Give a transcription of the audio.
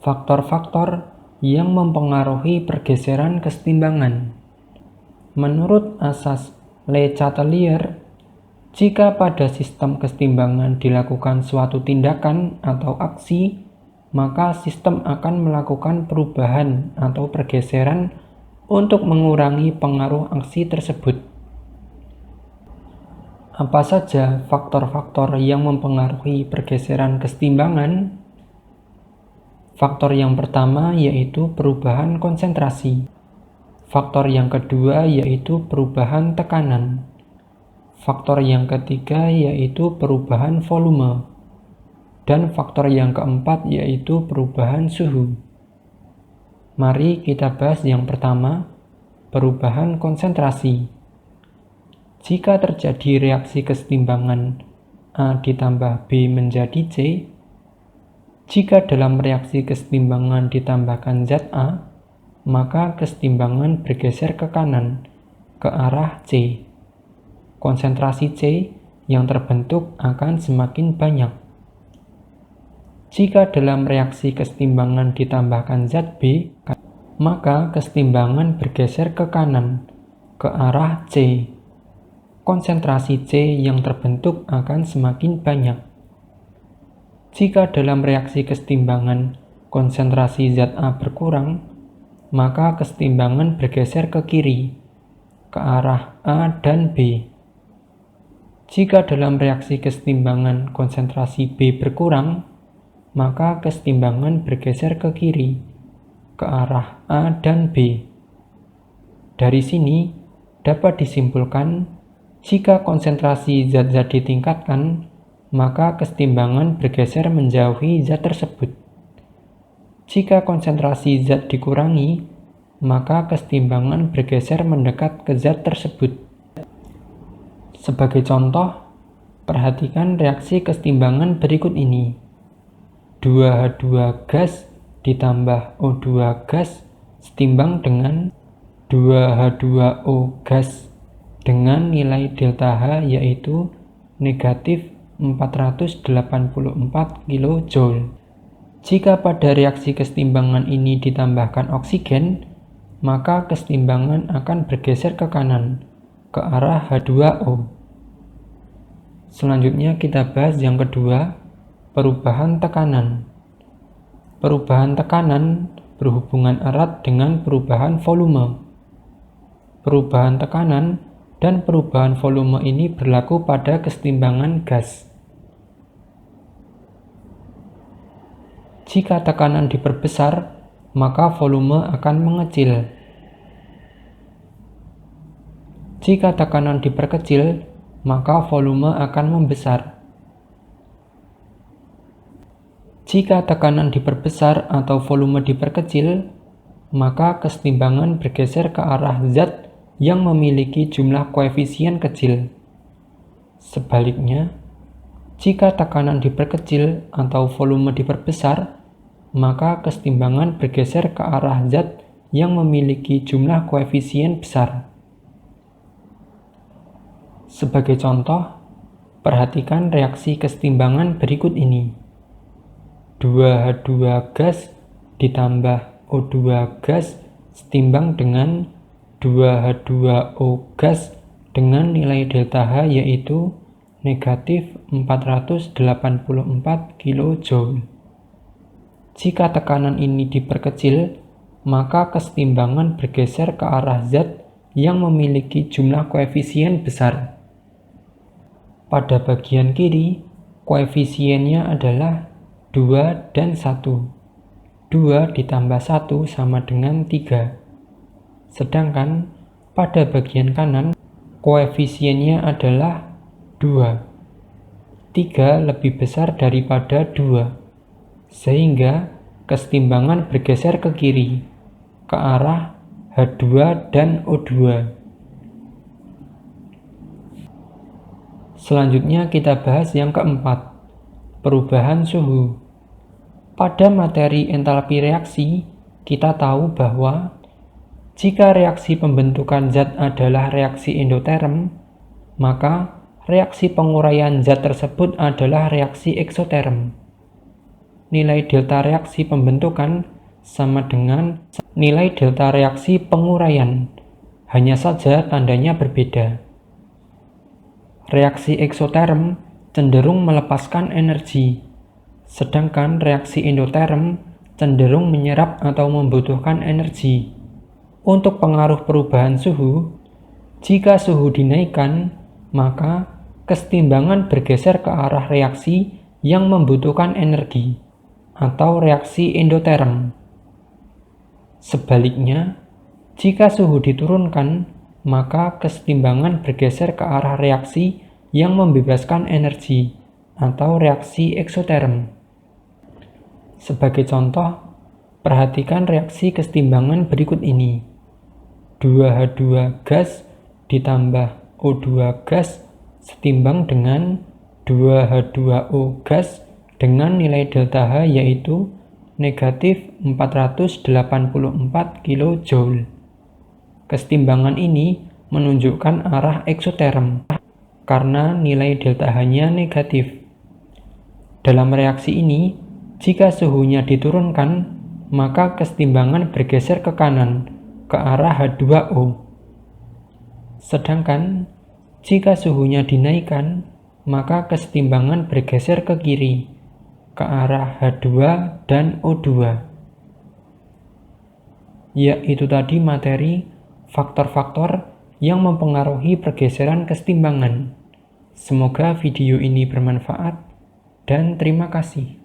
Faktor-faktor yang mempengaruhi pergeseran kesetimbangan. Menurut asas Le Chatelier, jika pada sistem kesetimbangan dilakukan suatu tindakan atau aksi, maka sistem akan melakukan perubahan atau pergeseran untuk mengurangi pengaruh aksi tersebut. Apa saja faktor-faktor yang mempengaruhi pergeseran kesetimbangan? Faktor yang pertama yaitu perubahan konsentrasi. Faktor yang kedua yaitu perubahan tekanan. Faktor yang ketiga yaitu perubahan volume. Dan faktor yang keempat yaitu perubahan suhu. Mari kita bahas yang pertama, perubahan konsentrasi. Jika terjadi reaksi kesetimbangan A ditambah B menjadi C, jika dalam reaksi kesetimbangan ditambahkan ZA, maka kesetimbangan bergeser ke kanan, ke arah C. Konsentrasi C yang terbentuk akan semakin banyak. Jika dalam reaksi kesetimbangan ditambahkan ZB, maka kesetimbangan bergeser ke kanan, ke arah C. Konsentrasi C yang terbentuk akan semakin banyak. Jika dalam reaksi kesetimbangan konsentrasi ZA berkurang, maka kesetimbangan bergeser ke kiri, ke arah A dan B. Jika dalam reaksi kesetimbangan konsentrasi B berkurang, maka kesetimbangan bergeser ke kiri, ke arah A dan B. Dari sini dapat disimpulkan, jika konsentrasi zat-zat ditingkatkan, maka kesetimbangan bergeser menjauhi zat tersebut. Jika konsentrasi zat dikurangi, maka kesetimbangan bergeser mendekat ke zat tersebut. Sebagai contoh, perhatikan reaksi kesetimbangan berikut ini. 2H2 gas ditambah O2 gas setimbang dengan 2H2O gas dengan nilai delta H yaitu negatif 484 kJ. Jika pada reaksi kesetimbangan ini ditambahkan oksigen, maka kesetimbangan akan bergeser ke kanan, ke arah H2O. Selanjutnya kita bahas yang kedua, perubahan tekanan. Perubahan tekanan berhubungan erat dengan perubahan volume. Perubahan tekanan dan perubahan volume ini berlaku pada kesetimbangan gas. Jika tekanan diperbesar, maka volume akan mengecil. Jika tekanan diperkecil, maka volume akan membesar. Jika tekanan diperbesar atau volume diperkecil, maka kesetimbangan bergeser ke arah zat yang memiliki jumlah koefisien kecil. Sebaliknya, jika tekanan diperkecil atau volume diperbesar, maka kesetimbangan bergeser ke arah zat yang memiliki jumlah koefisien besar. Sebagai contoh, perhatikan reaksi kesetimbangan berikut ini. 2H2 gas ditambah O2 gas setimbang dengan 2H2O gas dengan nilai delta H yaitu negatif 484 kJ. Jika tekanan ini diperkecil, maka kesetimbangan bergeser ke arah zat yang memiliki jumlah koefisien besar. Pada bagian kiri, koefisiennya adalah 2 dan 1. 2 ditambah 1 sama dengan 3. Sedangkan pada bagian kanan, koefisiennya adalah 2. 3 lebih besar daripada 2. Sehingga kesetimbangan bergeser ke kiri, ke arah H2 dan O2. Selanjutnya kita bahas yang keempat, perubahan suhu. Pada materi entalpi reaksi, kita tahu bahwa jika reaksi pembentukan zat adalah reaksi endoterm, maka reaksi penguraian zat tersebut adalah reaksi eksoterm. nilai delta reaksi pembentukan sama dengan nilai delta reaksi penguraian, hanya saja tandanya berbeda. Reaksi eksoterm cenderung melepaskan energi, sedangkan reaksi endoterm cenderung menyerap atau membutuhkan energi. Untuk pengaruh perubahan suhu, jika suhu dinaikkan, maka kesetimbangan bergeser ke arah reaksi yang membutuhkan energi, atau reaksi endoterm. Sebaliknya, jika suhu diturunkan, maka kesetimbangan bergeser ke arah reaksi yang membebaskan energi, atau reaksi eksoterm. Sebagai contoh, perhatikan reaksi kesetimbangan berikut ini. 2H2 gas ditambah O2 gas setimbang dengan 2H2O gas dengan nilai delta H yaitu negatif 484 kJ. Kesetimbangan ini menunjukkan arah eksoterm karena nilai delta H-nya negatif. Dalam reaksi ini, jika suhunya diturunkan, maka kesetimbangan bergeser ke kanan, ke arah H2O. Sedangkan, jika suhunya dinaikkan, maka kesetimbangan bergeser ke kiri, ke arah H2 dan O2. Ya, itu tadi materi faktor-faktor yang mempengaruhi pergeseran kesetimbangan. Semoga video ini bermanfaat dan terima kasih.